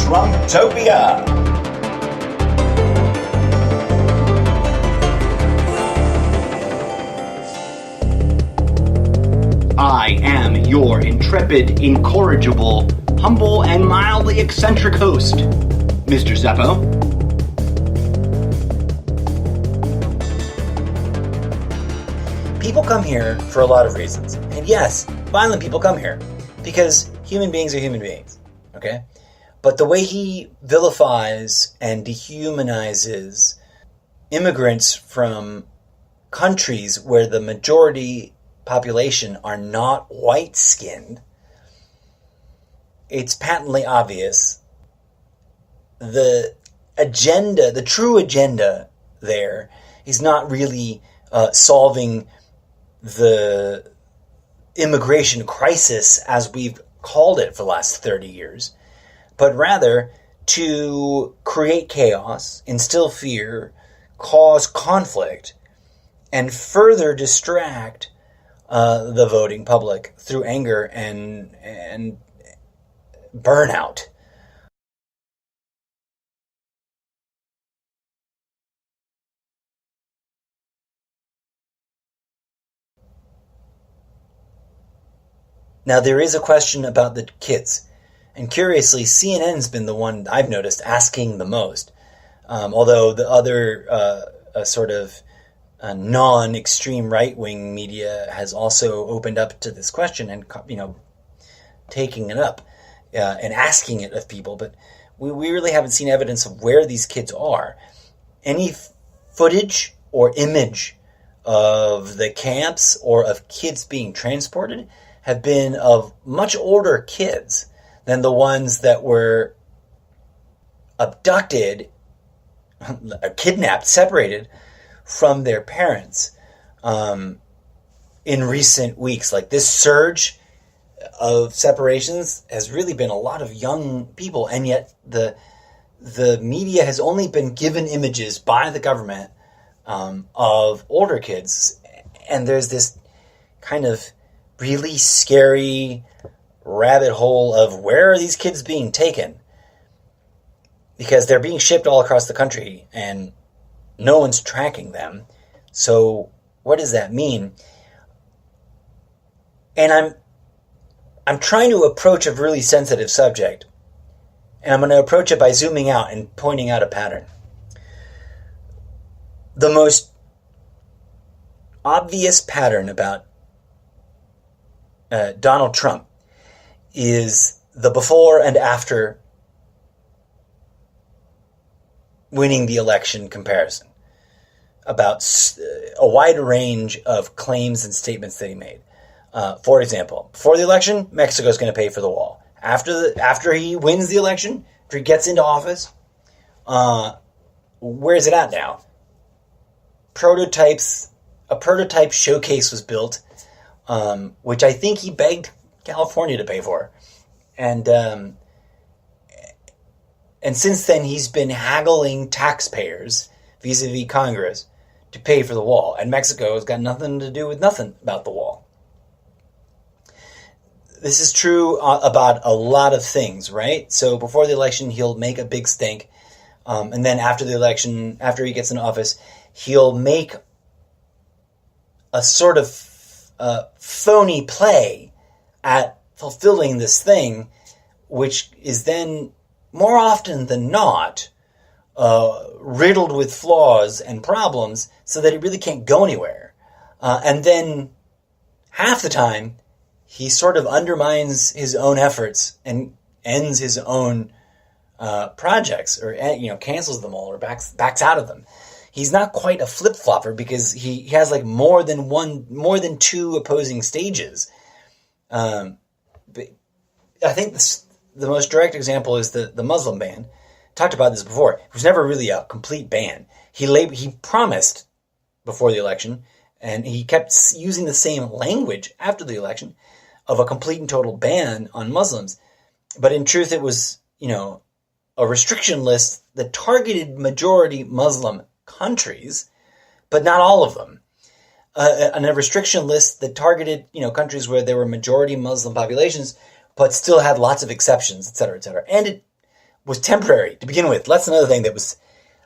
Trumptopia. I am your intrepid, incorrigible, humble, and mildly eccentric host, Mr. Zeppo. People come here for a lot of reasons. And yes, violent people come here because human beings are human beings, okay? But the way he vilifies and dehumanizes immigrants from countries where the majority population are not white-skinned, it's patently obvious. The agenda, the true agenda there is not really solving the immigration crisis as we've called it for the last 30 years, but rather to create chaos, instill fear, cause conflict, and further distract the voting public through anger and burnout. Now, there is a question about the kids. And curiously, CNN's been the one I've noticed asking the most. Although the other sort of non-extreme right-wing media has also opened up to this question and, taking it up and asking it of people. But we really haven't seen evidence of where these kids are. Any footage or image of the camps or of kids being transported have been of much older kids than the ones that were abducted, kidnapped, separated from their parents in recent weeks. Like this surge of separations has really been a lot of young people, and yet the media has only been given images by the government of older kids, and there's this kind of really scary rabbit hole of where are these kids being taken, because they're being shipped all across the country and no one's tracking them. So what does that mean? And I'm trying to approach a really sensitive subject, and I'm going to approach it by zooming out and pointing out a pattern. The most obvious pattern about Donald Trump is the before and after winning the election comparison about a wide range of claims and statements that he made. For example, before the election, Mexico's going to pay for the wall. After he wins the election, after he gets into office, where is it at now? A prototype showcase was built, which I think he begged California to pay for. And since then, he's been haggling taxpayers vis-a-vis Congress to pay for the wall. And Mexico has got nothing to do with nothing about the wall. This is true about a lot of things, right? So before the election, he'll make a big stink. And then after the election, after he gets in office, he'll make a sort of phony play at fulfilling this thing, which is then more often than not riddled with flaws and problems, so that he really can't go anywhere. And then half the time, he sort of undermines his own efforts and ends his own projects, or cancels them all, or backs out of them. He's not quite a flip-flopper because he has like more than two opposing stages. But I think the most direct example is the Muslim ban. Talked about this before. It was never really a complete ban. He promised before the election, and he kept using the same language after the election, of a complete and total ban on Muslims. But in truth, it was, a restriction list that targeted majority Muslim countries, but not all of them. And a restriction list that targeted, countries where there were majority Muslim populations, but still had lots of exceptions, et cetera, et cetera. And it was temporary to begin with. That's another thing that was,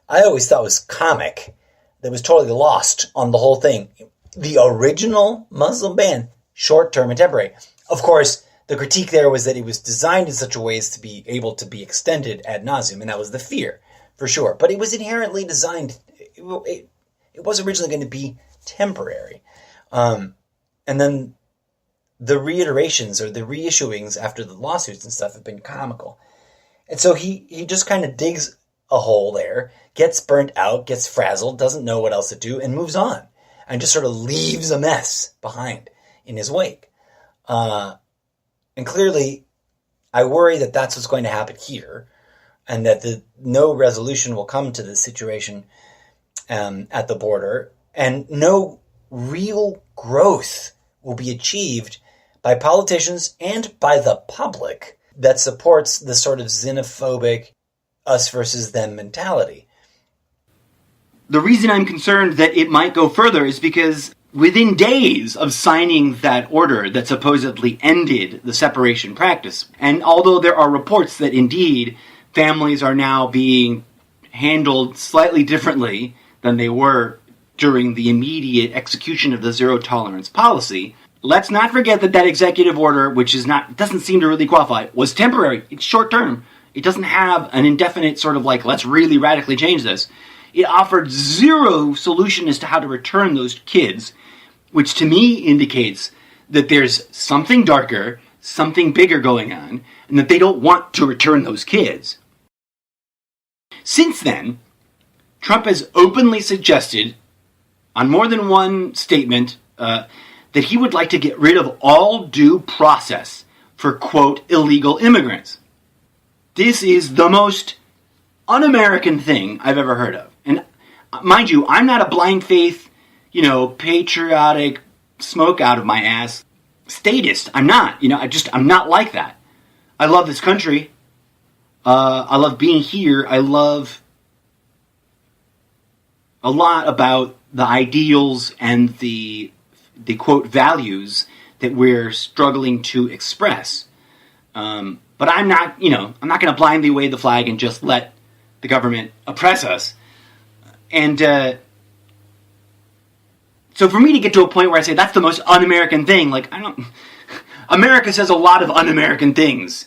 I always thought was comic, that was totally lost on the whole thing. The original Muslim ban, short-term and temporary. Of course, the critique there was that it was designed in such a way as to be able to be extended ad nauseum, and that was the fear, for sure. But it was inherently designed, it was originally going to be temporary. And then the reiterations or the reissuings after the lawsuits and stuff have been comical. And so he just kind of digs a hole there, gets burnt out, gets frazzled, doesn't know what else to do, and moves on. And just sort of leaves a mess behind in his wake. And clearly, I worry that that's what's going to happen here, and that no resolution will come to this situation at the border, and no real growth will be achieved by politicians and by the public that supports the sort of xenophobic us versus them mentality. The reason I'm concerned that it might go further is because within days of signing that order that supposedly ended the separation practice, and although there are reports that indeed families are now being handled slightly differently than they were during the immediate execution of the zero tolerance policy, let's not forget that executive order, which doesn't seem to really qualify, was temporary. It's short term. It doesn't have an indefinite sort of like, let's really radically change this. It offered zero solution as to how to return those kids, which to me indicates that there's something darker, something bigger going on, and that they don't want to return those kids. Since then, Trump has openly suggested, on more than one statement, that he would like to get rid of all due process for, quote, illegal immigrants. This is the most un-American thing I've ever heard of. And mind you, I'm not a blind faith, patriotic, smoke out of my ass statist. I'm not. I'm not like that. I love this country. I love being here. I love a lot about the ideals and the quote values that we're struggling to express. But I'm not going to blindly wave the flag and just let the government oppress us. And so for me to get to a point where I say that's the most un-American thing, America says a lot of un-American things,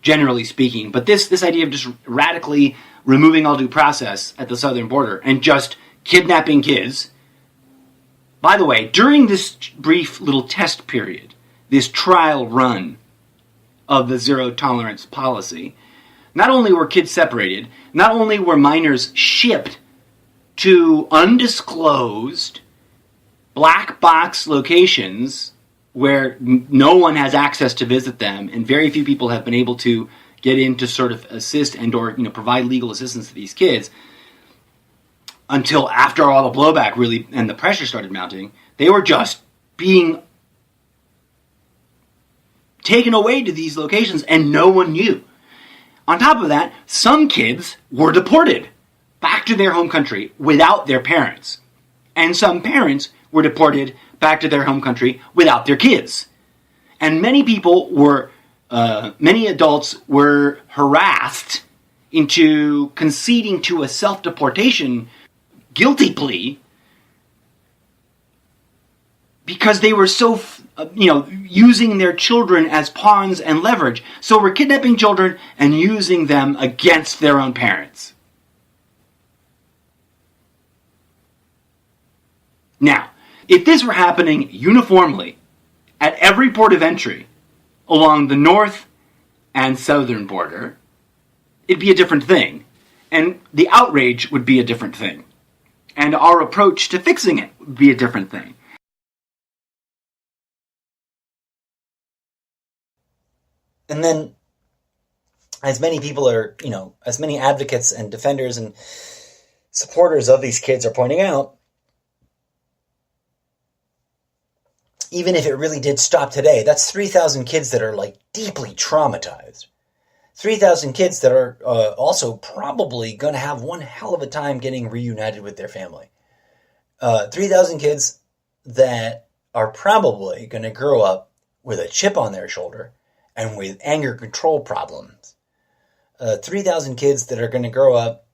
generally speaking. But this idea of just radically removing all due process at the southern border and just kidnapping kids. By the way, during this brief little test period, this trial run of the zero tolerance policy, not only were kids separated, not only were minors shipped to undisclosed black box locations where no one has access to visit them, and very few people have been able to get in to sort of assist and or provide legal assistance to these kids until after all the blowback really and the pressure started mounting. They were just being taken away to these locations and no one knew. On top of that, some kids were deported back to their home country without their parents. And some parents were deported back to their home country without their kids. And many adults were harassed into conceding to a self-deportation guilty plea because they were so, using their children as pawns and leverage. So we're kidnapping children and using them against their own parents. Now, if this were happening uniformly at every port of entry along the north and southern border, it'd be a different thing. And the outrage would be a different thing. And our approach to fixing it would be a different thing. And then, as many people are, as many advocates and defenders and supporters of these kids are pointing out, even if it really did stop today, that's 3,000 kids that are deeply traumatized. 3,000 kids that are also probably going to have one hell of a time getting reunited with their family. 3,000 kids that are probably going to grow up with a chip on their shoulder and with anger control problems. 3,000 kids that are going to grow up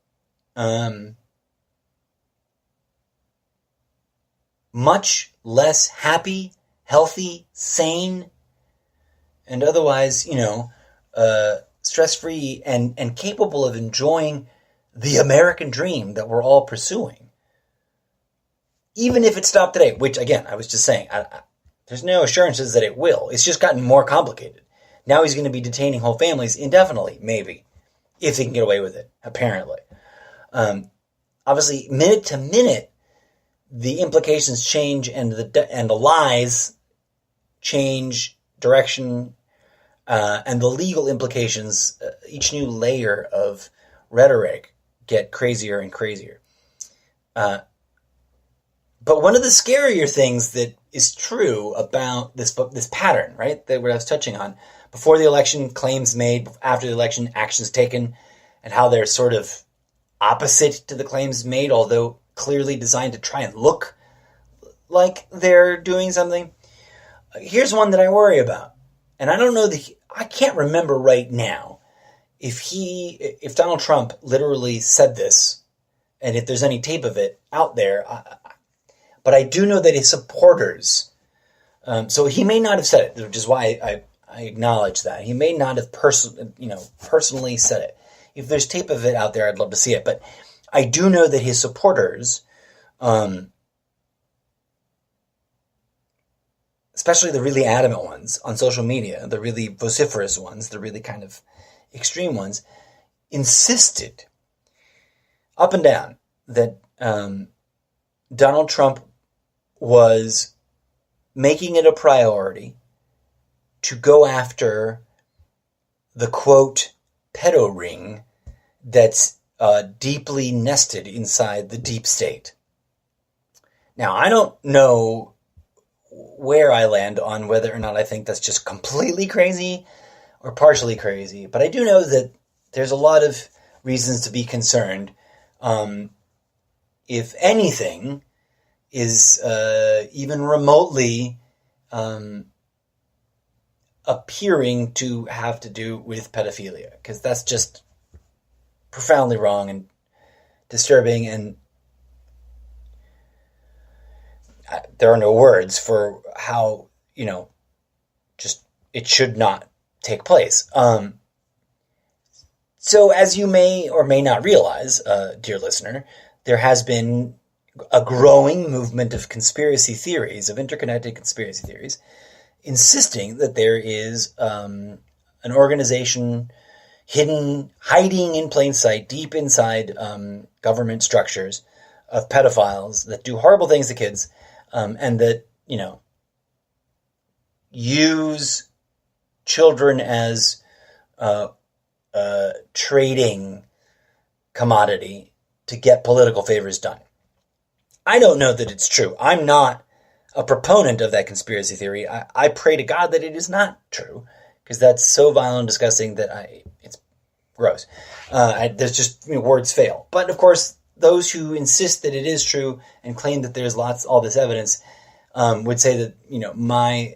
much less happy, healthy, sane, and otherwise, stress-free and capable of enjoying the American dream that we're all pursuing. Even if it stopped today, which, again, I was just saying, there's no assurances that it will. It's just gotten more complicated. Now he's going to be detaining whole families indefinitely, maybe, if he can get away with it, apparently. Obviously, minute to minute, the implications change and the lies change direction, and the legal implications, each new layer of rhetoric, get crazier and crazier. But one of the scarier things that is true about this pattern, right, that what I was touching on, before the election, claims made, after the election, actions taken, and how they're sort of opposite to the claims made, although clearly designed to try and look like they're doing something. Here's one that I worry about. And I don't know I can't remember right now if Donald Trump literally said this, and if there's any tape of it out there, but I do know that his supporters, so he may not have said it, which is why I acknowledge that. He may not have personally said it. If there's tape of it out there, I'd love to see it. But I do know that his supporters, especially the really adamant ones on social media, the really vociferous ones, the really kind of extreme ones, insisted up and down that Donald Trump was making it a priority to go after the, quote, pedo ring that's deeply nested inside the deep state. Now, I don't know where I land on whether or not I think that's just completely crazy or partially crazy, but I do know that there's a lot of reasons to be concerned. If anything is even remotely appearing to have to do with pedophilia, because that's just profoundly wrong and disturbing, and there are no words for how, just it should not take place. So as you may or may not realize, dear listener, there has been a growing movement of conspiracy theories, of interconnected conspiracy theories, insisting that there is an organization hiding in plain sight, deep inside government structures, of pedophiles that do horrible things to kids, and that, use children as trading commodity to get political favors done. I don't know that it's true. I'm not a proponent of that conspiracy theory. I pray to God that it is not true, because that's so vile and disgusting that it's gross. There's just, words fail. But of course, those who insist that it is true and claim that there's all this evidence would say that, my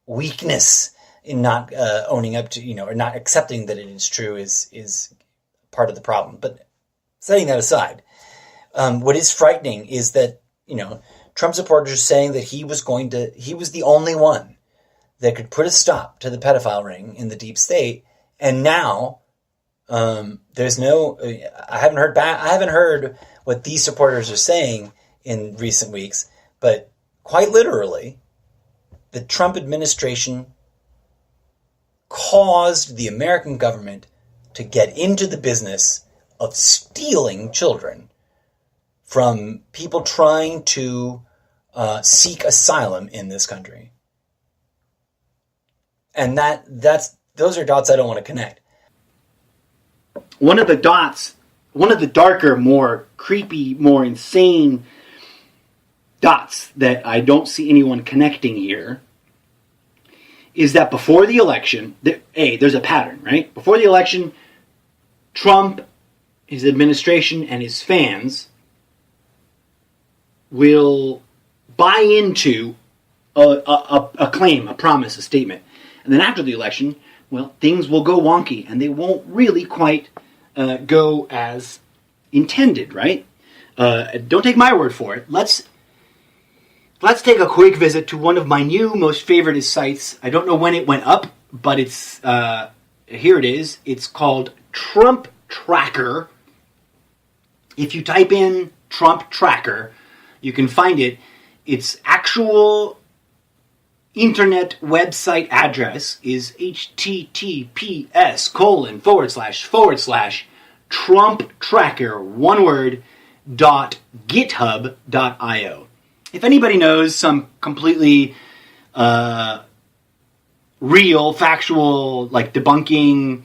weakness in not owning up to, or not accepting that it is true is part of the problem. But setting that aside, what is frightening is that, Trump supporters are saying that he was the only one that could put a stop to the pedophile ring in the deep state. And now, there's no, I haven't heard what these supporters are saying in recent weeks, but quite literally, the Trump administration caused the American government to get into the business of stealing children from people trying to seek asylum in this country. And those are dots I don't want to connect. One of the darker, more creepy, more insane dots that I don't see anyone connecting here is that before the election, there's a pattern, right? Before the election, Trump, his administration, and his fans will buy into a claim, a promise, a statement. And then after the election, well, things will go wonky, and they won't really quite go as intended, right? Don't take my word for it. Let's take a quick visit to one of my new most favorite sites. I don't know when it went up, but it's here it is. It's called Trump Tracker. If you type in Trump Tracker, you can find it. Its actual internet website address is https:// Tracker, one word, .github.io. If anybody knows some completely real, factual, like debunking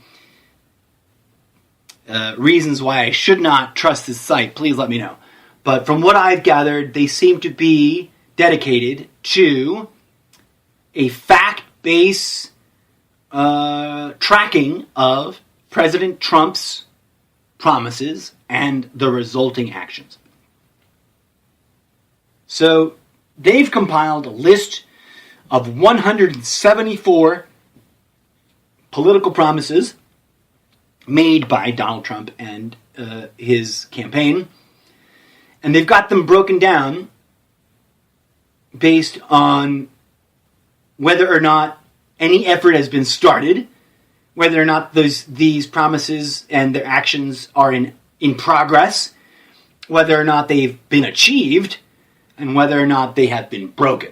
reasons why I should not trust this site, please let me know. But from what I've gathered, they seem to be dedicated to a fact-based tracking of President Trump's promises and the resulting actions. So they've compiled a list of 174 political promises made by Donald Trump and his campaign. And they've got them broken down based on whether or not any effort has been started, whether or not these promises and their actions are in progress, whether or not they've been achieved, and whether or not they have been broken.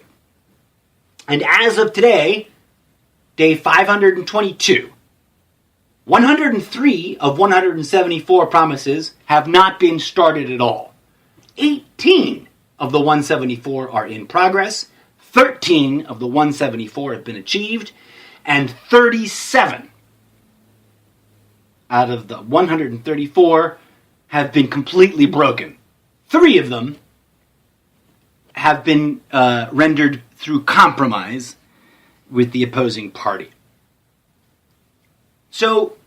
And as of today, day 522, 103 of 174 promises have not been started at all. 18 of the 174 are in progress, 13 of the 174 have been achieved, and 37 out of the 134 have been completely broken. 3 of them have been rendered through compromise with the opposing party. So,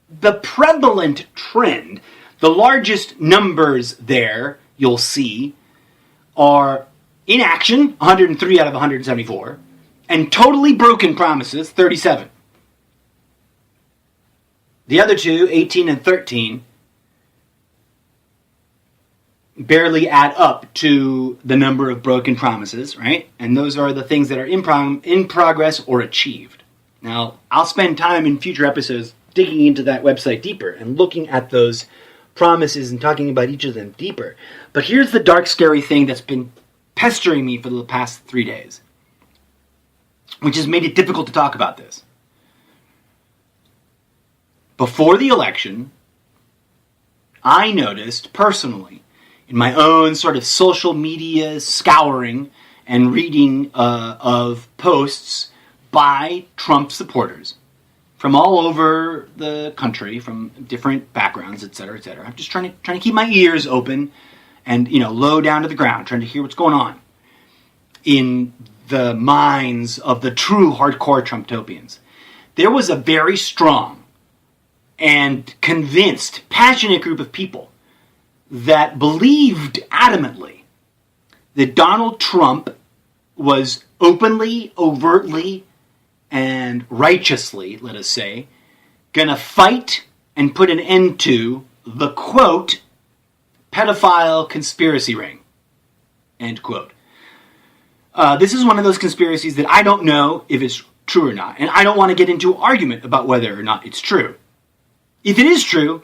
the prevalent trend, the largest numbers there you'll see are inaction, 103 out of 174, and totally broken promises, 37. The other two, 18 and 13, barely add up to the number of broken promises, right? And those are the things that are in progress or achieved. Now, I'll spend time in future episodes digging into that website deeper and looking at those promises and talking about each of them deeper. But here's the dark, scary thing that's been pestering me for the past 3 days, which has made it difficult to talk about this. Before the election, I noticed personally, in my own sort of social media scouring and reading of posts by Trump supporters from all over the country, from different backgrounds, etc., etc. I'm just trying to keep my ears open and, low down to the ground, trying to hear what's going on in the minds of the true hardcore Trumptopians. There was a very strong and convinced, passionate group of people that believed adamantly that Donald Trump was openly, overtly, and righteously, let us say, going to fight and put an end to the, quote, pedophile conspiracy ring, end quote. This is one of those conspiracies that I don't know if it's true or not, and I don't want to get into an argument about whether or not it's true. If it is true,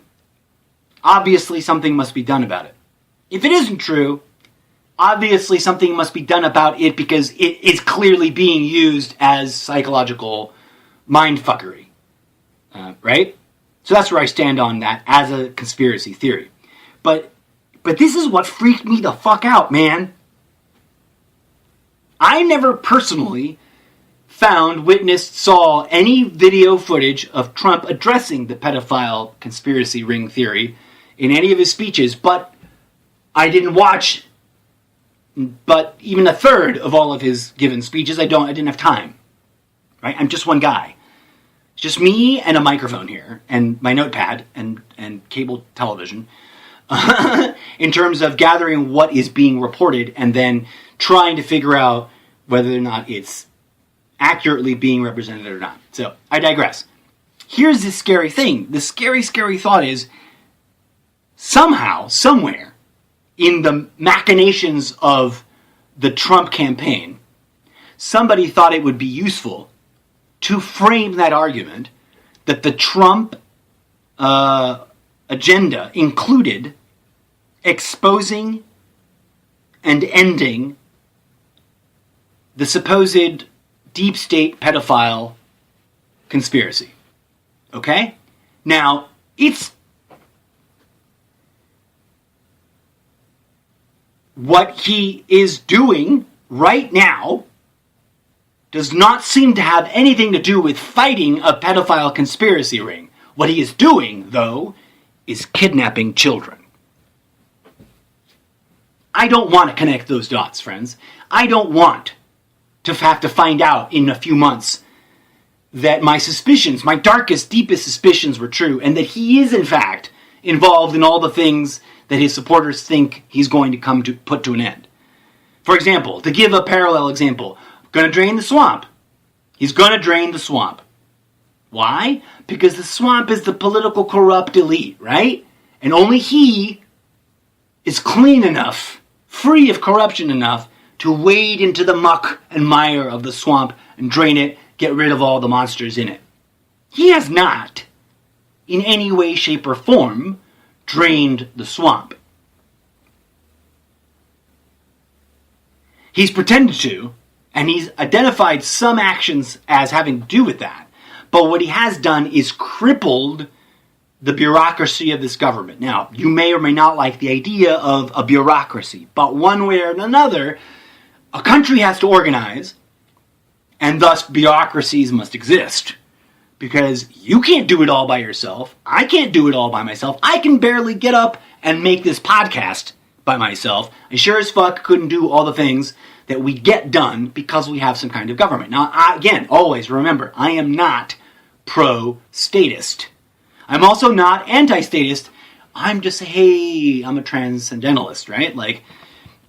obviously something must be done about it. If it isn't true, obviously something must be done about it because it is clearly being used as psychological mindfuckery. Right? So that's where I stand on that as a conspiracy theory. But this is what freaked me the fuck out, man. I never personally found, witnessed, saw any video footage of Trump addressing the pedophile conspiracy ring theory in any of his speeches, but I didn't watch but even a third of all of his given speeches. I didn't have time. Right? I'm just one guy. It's just me and a microphone here, and my notepad and cable television, in terms of gathering what is being reported and then trying to figure out whether or not it's accurately being represented or not. So, I digress. Here's the scary thing. The scary, scary thought is, somehow, somewhere, in the machinations of the Trump campaign, somebody thought it would be useful to frame that argument that the Trump agenda included exposing and ending the supposed deep state pedophile conspiracy. Okay? Now, it's what he is doing right now does not seem to have anything to do with fighting a pedophile conspiracy ring. What he is doing, though, is kidnapping children. I don't want to connect those dots, friends. I don't want to have to find out in a few months that my suspicions, my darkest, deepest suspicions were true, and that he is, in fact, involved in all the things that his supporters think he's going to come to put to an end. For example, to give a parallel example, going to drain the swamp. He's going to drain the swamp. Why? Because the swamp is the political corrupt elite, right? And only he is clean enough, free of corruption enough, to wade into the muck and mire of the swamp and drain it, get rid of all the monsters in it. He has not, in any way, shape, or form, drained the swamp. He's pretended to, and he's identified some actions as having to do with that. But what he has done is crippled the bureaucracy of this government. Now, you may or may not like the idea of a bureaucracy, but one way or another, a country has to organize, and thus bureaucracies must exist. Because you can't do it all by yourself. I can't do it all by myself. I can barely get up and make this podcast by myself. I sure as fuck couldn't do all the things that we get done because we have some kind of government. Now, again, always remember, I am not pro-statist. I'm also not anti-statist. I'm just, hey, I'm a transcendentalist, right? Like,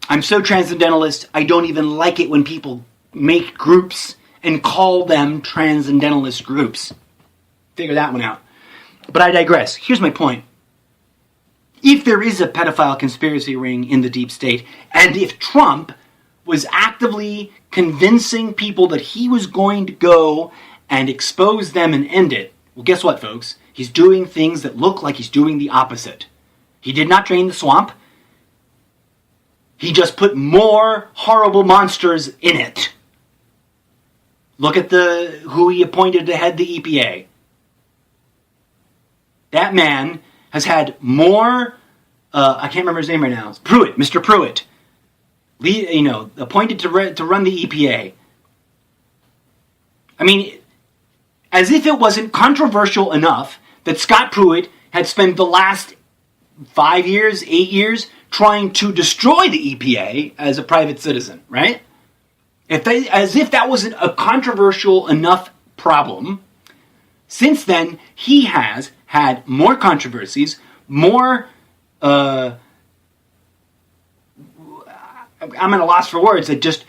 I'm so transcendentalist, I don't even like it when people make groups and call them transcendentalist groups. Figure that one out. But I digress. Here's my point. If there is a pedophile conspiracy ring in the deep state, and if Trump was actively convincing people that he was going to go and expose them and end it, well, guess what, folks? He's doing things that look like he's doing the opposite. He did not drain the swamp. He just put more horrible monsters in it. Look at who he appointed to head the EPA. That man has had more, I can't remember his name right now, it's Pruitt, Mr. Pruitt, appointed to run the EPA. I mean, as if it wasn't controversial enough that Scott Pruitt had spent the last 5 years, 8 years, trying to destroy the EPA as a private citizen, right? As if that wasn't a controversial enough problem. Since then, he has had more controversies, more, I'm at a loss for words, that just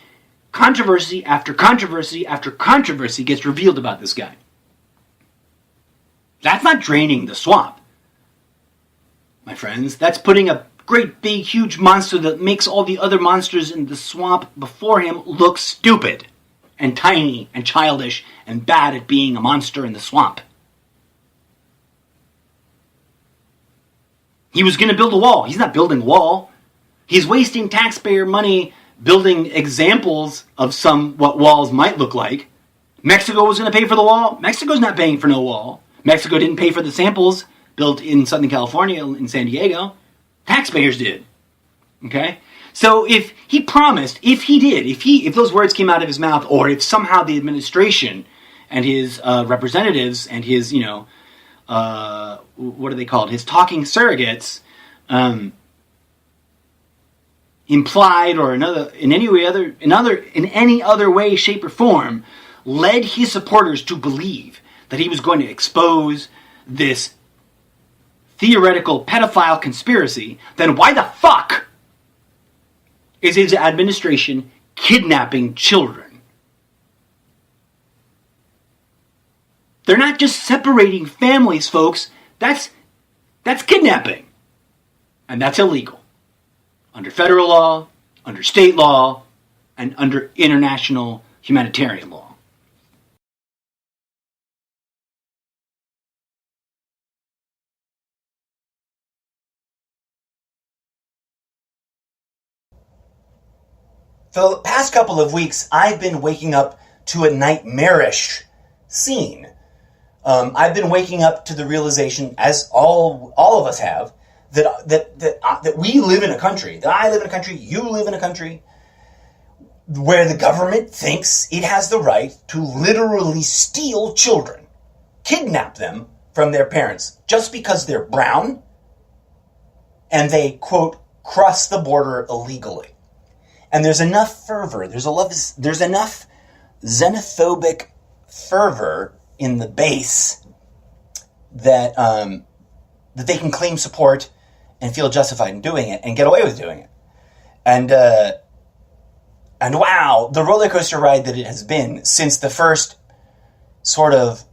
controversy after controversy after controversy gets revealed about this guy. That's not draining the swamp, my friends. That's putting a great big huge monster that makes all the other monsters in the swamp before him look stupid and tiny and childish and bad at being a monster in the swamp. He was going to build a wall. He's not building a wall. He's wasting taxpayer money building examples of what walls might look like. Mexico was going to pay for the wall. Mexico's not paying for no wall. Mexico didn't pay for the samples built in Southern California, in San Diego. Taxpayers did. Okay? So if he promised, if those words came out of his mouth, or if somehow the administration and his representatives and his, what are they called? His talking surrogates, implied or in any other way, shape, or form, led his supporters to believe that he was going to expose this theoretical pedophile conspiracy, then why the fuck is his administration kidnapping children? They're not just separating families, folks. That's kidnapping. And that's illegal. Under federal law, under state law, and under international humanitarian law. For the past couple of weeks, I've been waking up to a nightmarish scene. I've been waking up to the realization, as all of us have, that we live in a country, that I live in a country, you live in a country, where the government thinks it has the right to literally steal children, kidnap them from their parents, just because they're brown and they, quote, cross the border illegally. And there's enough fervor, there's enough xenophobic fervor in the base that that they can claim support and feel justified in doing it and get away with doing it. And wow, the roller coaster ride that it has been since the first sort of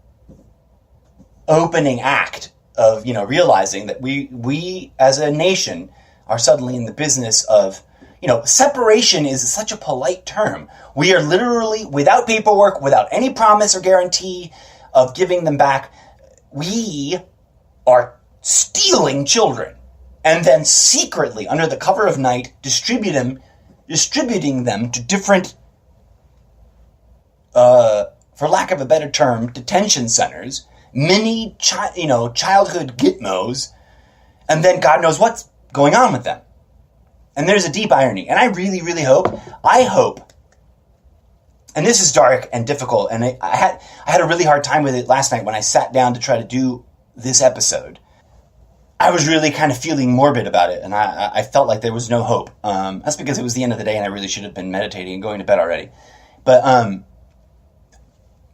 opening act of, realizing that we as a nation are suddenly in the business of, separation is such a polite term. We are literally, without paperwork, without any promise or guarantee of giving them back, we are stealing children and then secretly, under the cover of night, distributing them to different, for lack of a better term, detention centers, mini, childhood gitmos, and then God knows what's going on with them. And there's a deep irony. And I really, really hope, and this is dark and difficult, and I had a really hard time with it last night when I sat down to try to do this episode. I was really kind of feeling morbid about it, and I felt like there was no hope. That's because it was the end of the day, and I really should have been meditating and going to bed already. But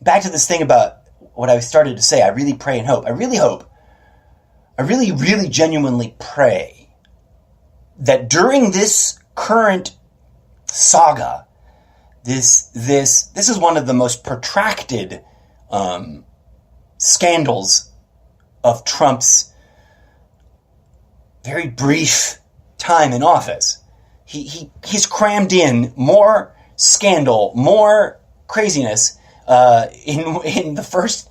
back to this thing about what I started to say, I really pray and hope. I really, really genuinely pray that during this current saga, this is one of the most protracted scandals of Trump's very brief time in office. He's crammed in more scandal, more craziness in the first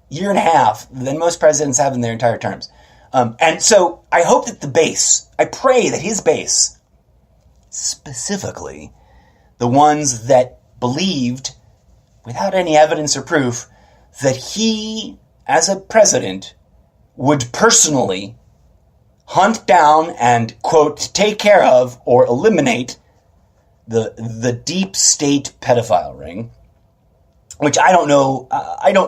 year and a half than most presidents have in their entire terms. And so I hope that I pray that his base, specifically the ones that believed, without any evidence or proof, that he, as a president, would personally hunt down and, quote, take care of or eliminate the deep state pedophile ring, which I don't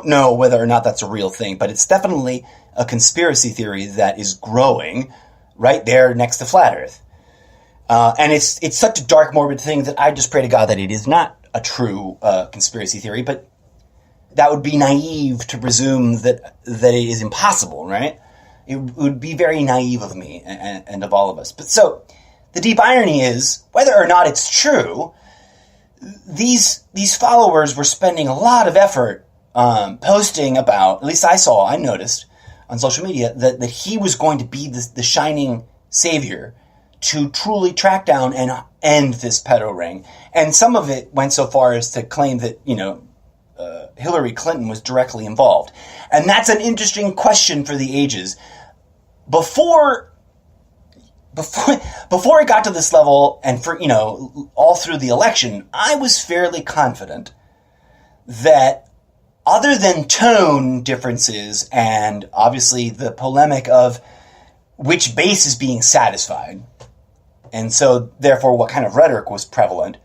know whether or not that's a real thing, but it's definitely a conspiracy theory that is growing right there next to Flat Earth. And it's such a dark, morbid thing that I just pray to God that it is not a true conspiracy theory, but that would be naive to presume that it is impossible, right? It would be very naive of me and of all of us. But so the deep irony is, whether or not it's true, these followers were spending a lot of effort posting about, at least I noticed on social media, that he was going to be the shining savior to truly track down and end this pedo ring. And some of it went so far as to claim that, Hillary Clinton was directly involved. And that's an interesting question for the ages. Before it got to this level, and for, all through the election, I was fairly confident that, other than tone differences and obviously the polemic of which base is being satisfied, and so therefore what kind of rhetoric was prevalent,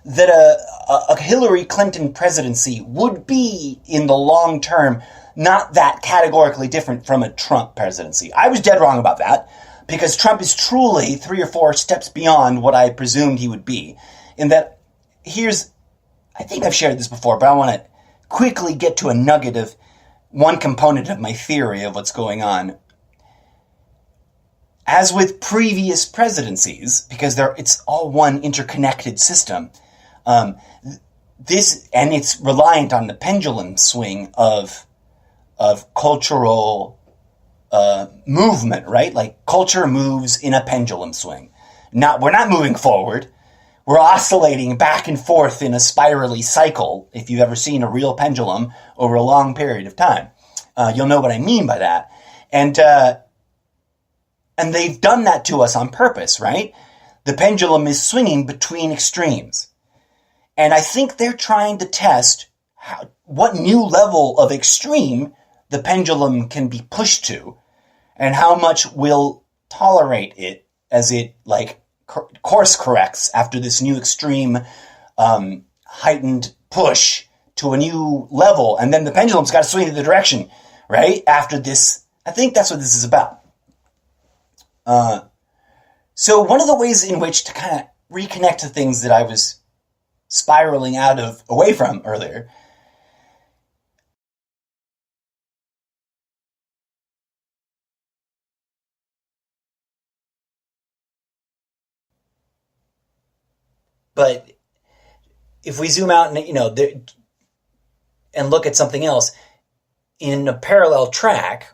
that a Hillary Clinton presidency would be, in the long term, not that categorically different from a Trump presidency. I was dead wrong about that, because Trump is truly 3 or 4 steps beyond what I presumed he would be. In that, I think I've shared this before, but I want to quickly get to a nugget of one component of my theory of what's going on. As with previous presidencies, because it's all one interconnected system, it's reliant on the pendulum swing of of cultural movement, right? Like culture moves in a pendulum swing. We're not moving forward. We're oscillating back and forth in a spirally cycle. If you've ever seen a real pendulum over a long period of time, you'll know what I mean by that. And they've done that to us on purpose, right? The pendulum is swinging between extremes. And I think they're trying to test what new level of extreme the pendulum can be pushed to, and how much we'll tolerate it as it course corrects after this new extreme heightened push to a new level. And then the pendulum's got to swing in the direction, right? After this, I think that's what this is about. So one of the ways in which to kind of reconnect to things that I was spiraling away from earlier, but if we zoom out and and look at something else in a parallel track,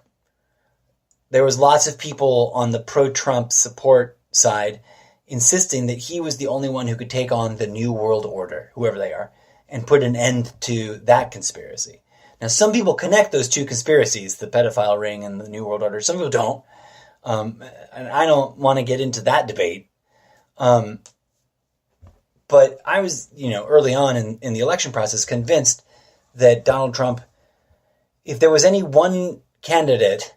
there was lots of people on the pro-Trump support side insisting that he was the only one who could take on the New World Order, whoever they are, and put an end to that conspiracy. Now, some people connect those two conspiracies, the pedophile ring and the New World Order. Some people don't. And I don't want to get into that debate. But I was, early on in the election process, convinced that Donald Trump, if there was any one candidate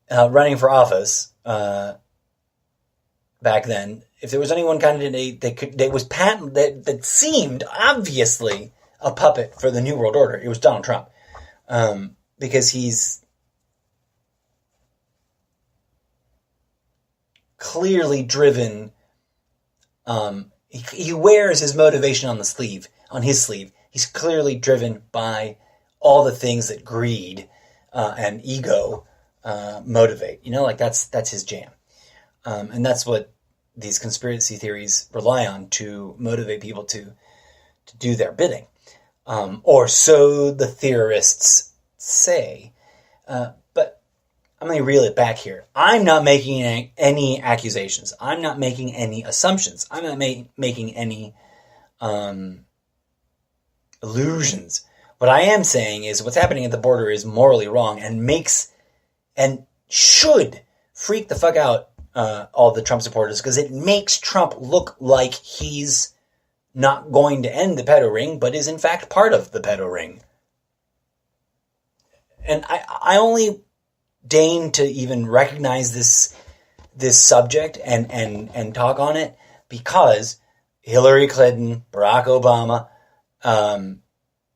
running for office back then, if there was any one candidate that seemed obviously a puppet for the New World Order, it was Donald Trump, because he's clearly driven. He wears his motivation on his sleeve. He's clearly driven by all the things that greed and ego motivate. That's his jam. And that's what these conspiracy theories rely on, to motivate people to do their bidding. Or so the theorists say. But I'm going to reel it back here. I'm not making any accusations. I'm not making any assumptions. I'm not making any illusions. What I am saying is what's happening at the border is morally wrong and should freak the fuck out all the Trump supporters, because it makes Trump look like he's not going to end the pedo ring, but is in fact part of the pedo ring. And I only deign to even recognize this subject and talk on it because Hillary Clinton, Barack Obama, and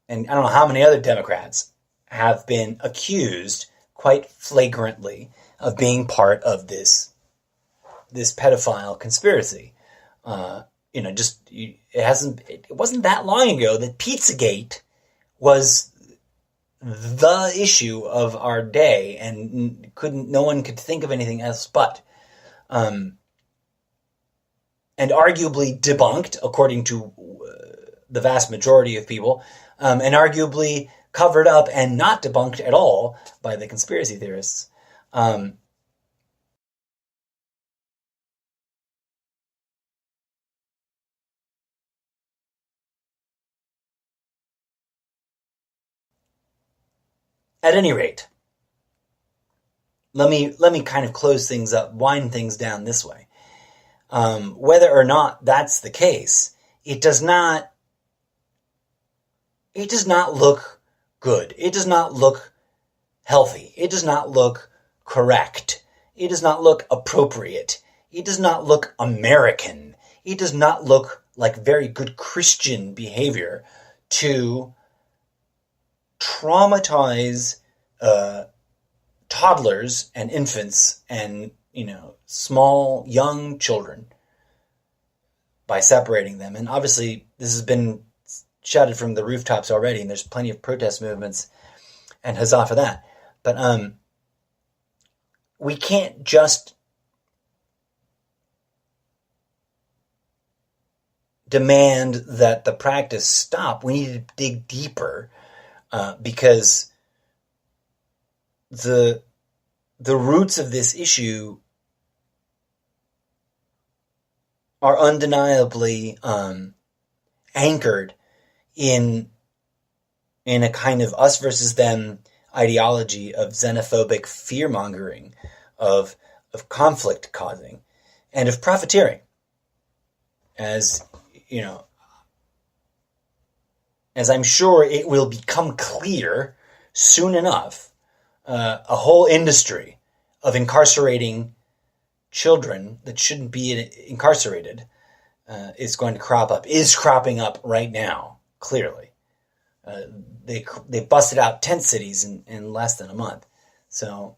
I don't know how many other Democrats have been accused quite flagrantly of being part of this pedophile conspiracy. It wasn't that long ago that Pizzagate was the issue of our day, and no one could think of anything else but. And arguably debunked, according to the vast majority of people, and arguably covered up and not debunked at all by the conspiracy theorists. At any rate, let me kind of close things up, wind things down this way. Whether or not that's the case, it does not look good. It does not look healthy. It does not look correct. It does not look appropriate. It does not look American. It does not look like very good Christian behavior to traumatize toddlers and infants and small young children by separating them. And obviously this has been shouted from the rooftops already, and there's plenty of protest movements, and huzzah for that. But we can't just demand that the practice stop. We need to dig deeper, because the roots of this issue are undeniably anchored in a kind of us versus them ideology of xenophobic fear-mongering, of conflict causing, and of profiteering. As you know, as I'm sure it will become clear soon enough, a whole industry of incarcerating children that shouldn't be incarcerated is going to is cropping up right now, clearly. They busted out 10 cities in less than a month. So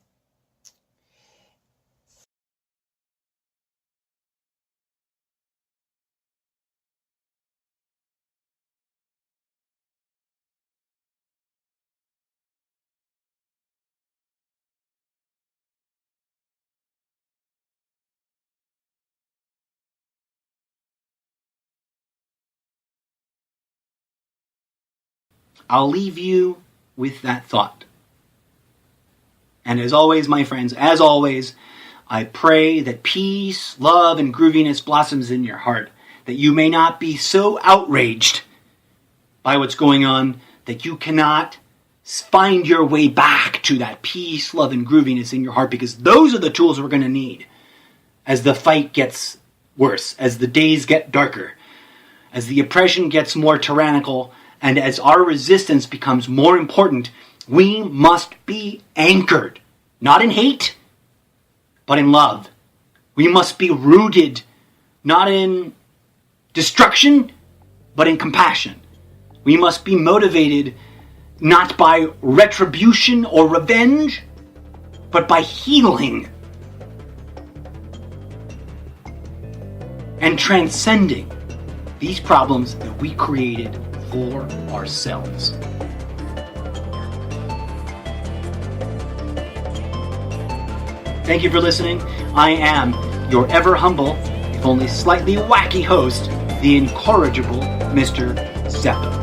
I'll leave you with that thought. And as always, my friends, as always, I pray that peace, love, and grooviness blossoms in your heart, that you may not be so outraged by what's going on that you cannot find your way back to that peace, love, and grooviness in your heart, because those are the tools we're going to need as the fight gets worse, as the days get darker, as the oppression gets more tyrannical, and as our resistance becomes more important. We must be anchored, not in hate, but in love. We must be rooted, not in destruction, but in compassion. We must be motivated not by retribution or revenge, but by healing and transcending these problems that we created for ourselves. Thank you for listening. I am your ever humble, if only slightly wacky host, the incorrigible Mr. Zeppo.